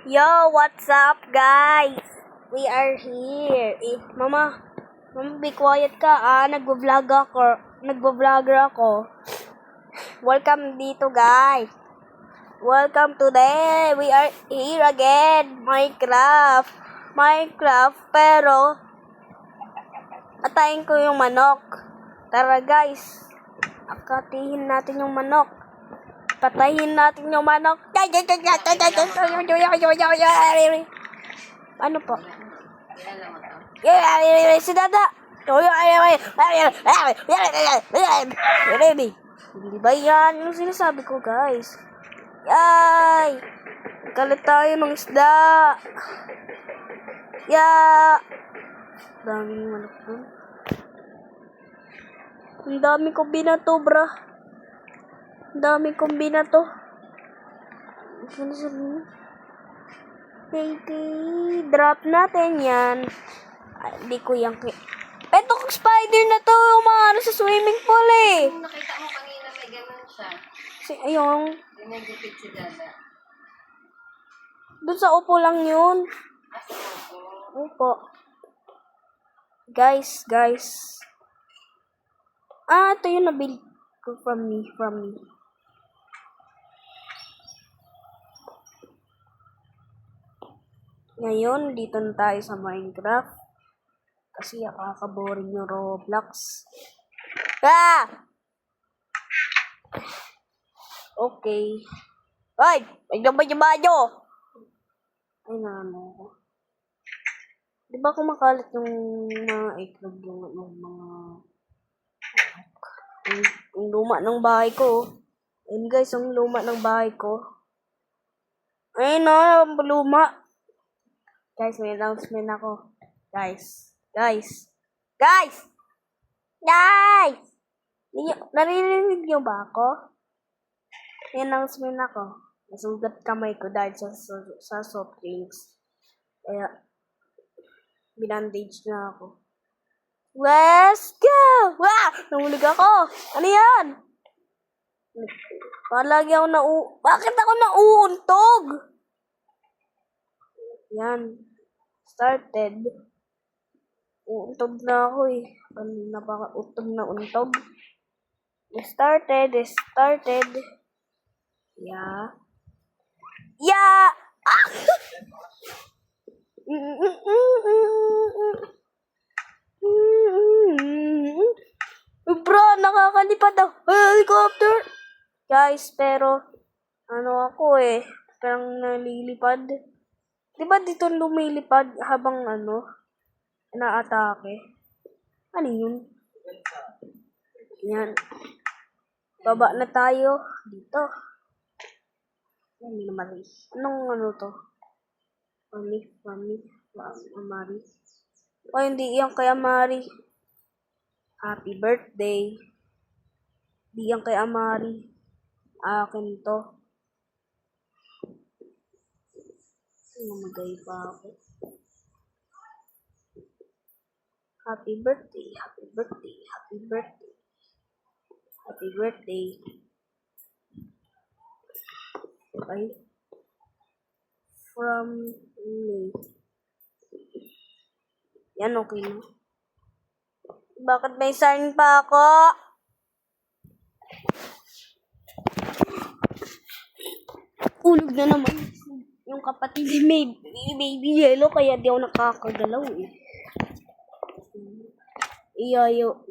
Yo, what's up, guys? We are here. Mama, be quiet ka, nagvo-vlogger ako. Welcome dito, guys. Welcome today. We are here again. Minecraft, pero atayin ko yung manok. Tara, guys. Akatihin natin yung manok. Patayin natin yung manok. Ano po? Si Dada. Hindi ba yan yung sinasabi ko, guys? Yay! Kalit tayo ng isda. Daming manok dun. Ang dami kong binato, bra. Ang dami kong binato. Drop natin yan. Hindi ko yan etong spider na to, umaano sa swimming pool eh. Kung nakita mo kanina may ganun siya. Yung Dinagipit si Dada. dun sa upo lang yun. Upo. Guys. Ito yung nabili ko from me. Ngayon, dito na tayo sa Minecraft. Kasi nakaka-boring yung Roblox. Okay. Ay! Magdamay yung banyo! Ay, naano ko. Di ba kumakalat yung mga itlog yung mga... Yung luma ng bahay ko. Ayun guys, yung luma ng bahay ko. Ayun na, luma. Guys, may announcement ako. Guys! Naririnig niyo ba ako? May announcement ako. Nasugat kamay ko dahil sa soft drinks. Kaya, binandage na ako. Let's go! Wow! Nahulog ako! Ano yan? Palagi ako bakit ako nauuntog? Yan. Started. Uuntog na ako eh. Napaka-utog na untog. Started. Yeah. Bro, nakakalipad daw. Helicopter! Guys, pero ako eh. Parang nalilipad. Diba dito lumilipad habang inaatake? Ano yun? Yan. Baba na tayo. Dito. Yan, Mari. Anong to? Mari. O, hindi yan kay Amari. Happy birthday. Hindi yan kay Amari. Akin to. Namagay pa ako. Happy birthday. Okay. From me. Yan, okay na. Bakit may sign pa ako? Ulog na naman yung kapatid ni Baby Yellow, kaya di ako nakakagalaw eh.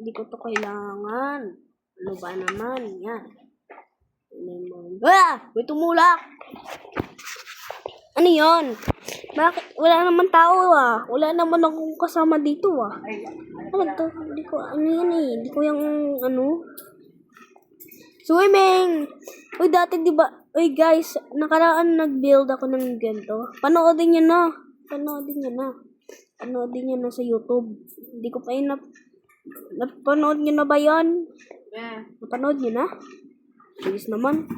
Di ko to kailangan. Ano ba naman? Yan. May tumulak! Ano yun? Bakit? Wala naman tao ah. Wala naman akong kasama dito ah. Ano to? Hindi ko yung swimming! Uy, dati diba? Uy guys, nakaraan nag-build ako ng ganito. Panoodin nyo na sa YouTube. Hindi ko pa napanood nyo na ba yan? Yeah. Napanood nyo na? Bilis naman.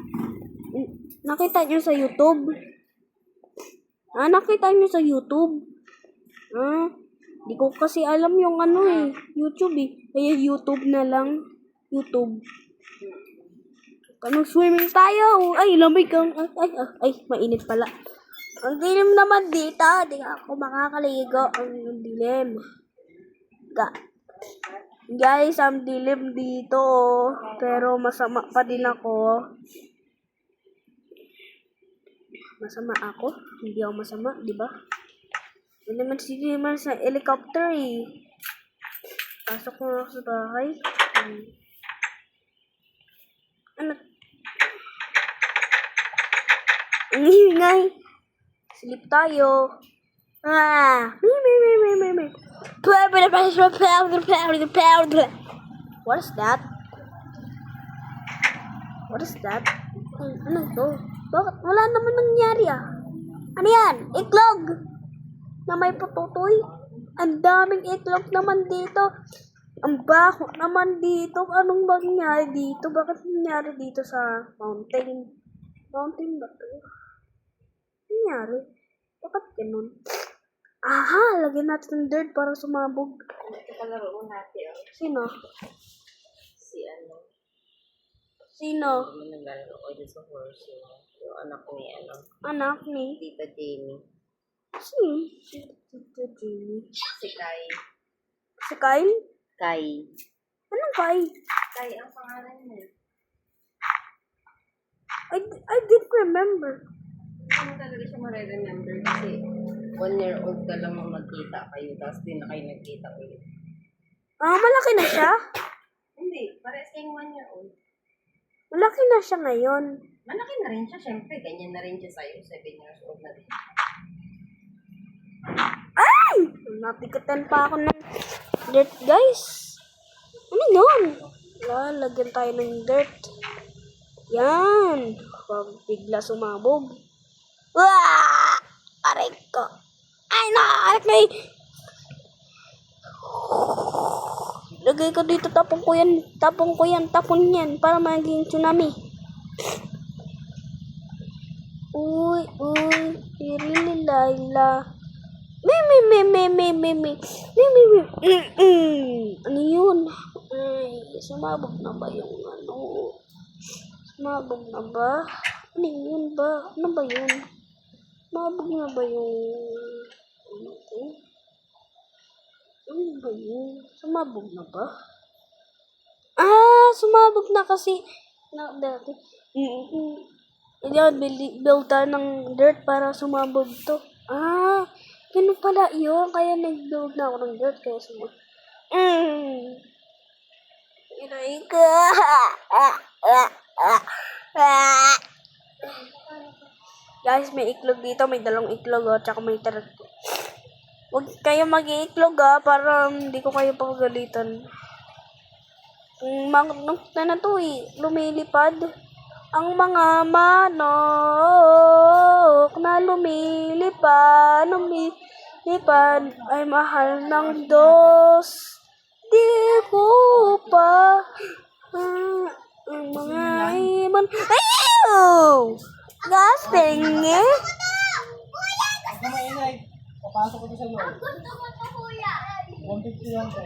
Nakita nyo sa YouTube? Nakita nyo sa YouTube? Di ko kasi alam yung YouTube eh. Kaya YouTube na lang. YouTube. Swimming tayo. Ay, lamig kang. Ay, mainit pala. Ang dilim naman dito. Di ako makakaligo. Ang dilim. Guys, ang dilim dito. Pero masama pa din ako. Masama ako? Hindi ako masama, di ba? Hindi naman naman sa helicopter eh. Pasok ko na sa bahay. Ano? Ang ingay. Sleep tayo. What is that? What is that? Ano to? Bakit? Wala naman nangyari ah. Ano yan? Itlog! Na may pututoy. Ang daming itlog naman dito. Ang baho naman dito. Anong nangyari dito? Bakit nangyari dito sa mountain? Mountain ba ito? Nangyari? Bakit ganun? Aha! Lagyan natin ng dirt para sumabog. Ito palaro mo natin. Sino? Si ano. Sino? Hindi mo naglalaro ko dito sa horse. Yung anak ni ano. Anak ni? Tita Jamie. Sino? Si Tita Jamie. Si Kai. Si Kyle? Kai. Anong Kyle? Kai ang pangalan niya. I didn't remember. Hindi mo talaga siya ma-remember kasi 1 year old ka lang nung magkita kayo tapos di na kayo nagkita ulit. Ah, malaki na siya? Hindi, parehas kayong 1 year old. Malaki na siya ngayon. Malaki na rin siya, syempre. Ganyan na rin siya sa'yo. 7 years old na rin. Ay! Napikatan pa ako ng dirt, guys. Ano yun? Lalagyan tayo ng dirt. Yan. Pag bigla sumabog. Wah! Aray ko. Ay, nakakarik na eh. Lagay ko dito, tapong ko yan, tapon yan, para maging tsunami. Uy, Laila. Ano yun? Ay, sumabog na ba yung ano? Sumabog na ba? Ano yun ba? Ano ba yun? Sumabog na ba yung ano ko? Ano ba yun? Sumabog na ba? Ah, sumabog na kasi dati. Yan, build tayo ng dirt para sumabog to. Ah, ganun pala yun. Kaya nag-build na ako ng dirt kaya sumabog. Iray ka. Guys, may iklog dito. May 2 iklog o. Tsaka may tarat. Huwag kayo mag-iiklog para hindi ko kayo pagalitan. Na to eh, lumilipad. Ang mga manok na lumilipad ay mahal ng Diyos. Di ko pa ang mga ibon. Ayaw! Gasping eh! Papasok ko sa loob. 150 lang po.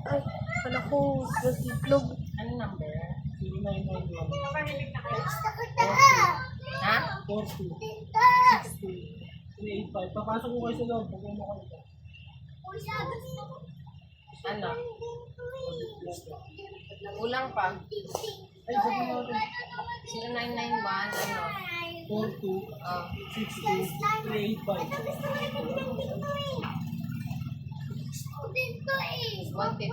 Ay, ano ko, nag-iklog. Ano number? 0991. Ha? 40. 60. 385. Papasok ko kayo sa loob. Pag mo kayo. Ano? Kulang pa. Ay, sabi mo natin. 0991, ano? 40. Oh. 60. 385. 150.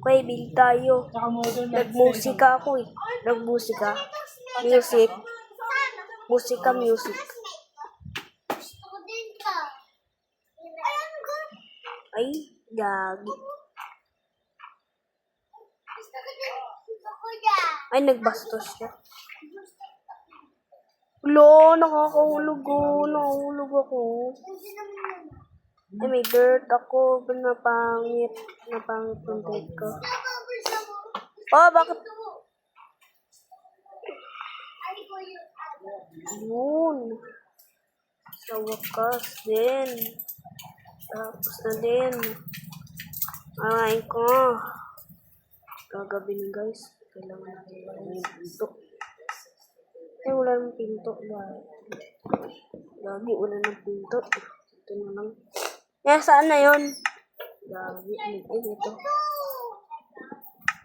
Okay, bill tayo. Tsaka modern lights. Nagmusika ako eh. Nagmusika. Music. Music. Ay, gagi. Ay, nagbastos siya. Lo, nakakahulog ako. Ay, may dirt ako. Napangit yung dirt ko. Oh, bakit? Yun. Sa wakas din. Tapos na din. Ay ko. Gagabi na guys. Kailangan natin ito. Ay, wala ng pinto. Gagi, wala ng pinto. Ito na lang. Saan na yun? Gagi, ay, ito.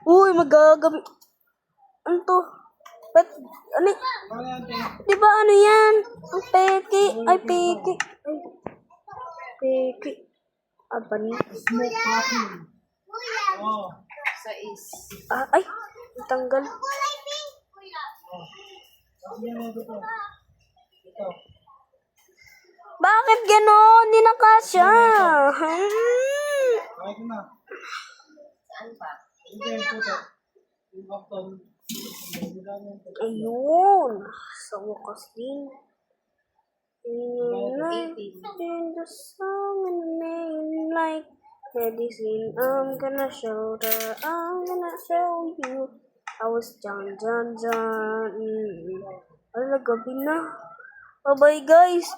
Uy, magagamit. Ano to? Ba't, ano? Ano yan, te? Di ba ano yan? Ang peke. Ay, peke. Ay, peke. Apa niya? Smoke cracking. Oh. Sa is. Ay, tanggal. Yan, ito to. Ito. Bakit gano'n? Hindi na kasya. Okay ko na. Saan pa? Ito yung puto. Yung kapton. Ayun. Sa wakas din. In the song and the name like medicine, I'm gonna show you. I was John. Ala, gabi na. Bye-bye, guys.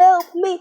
Help me.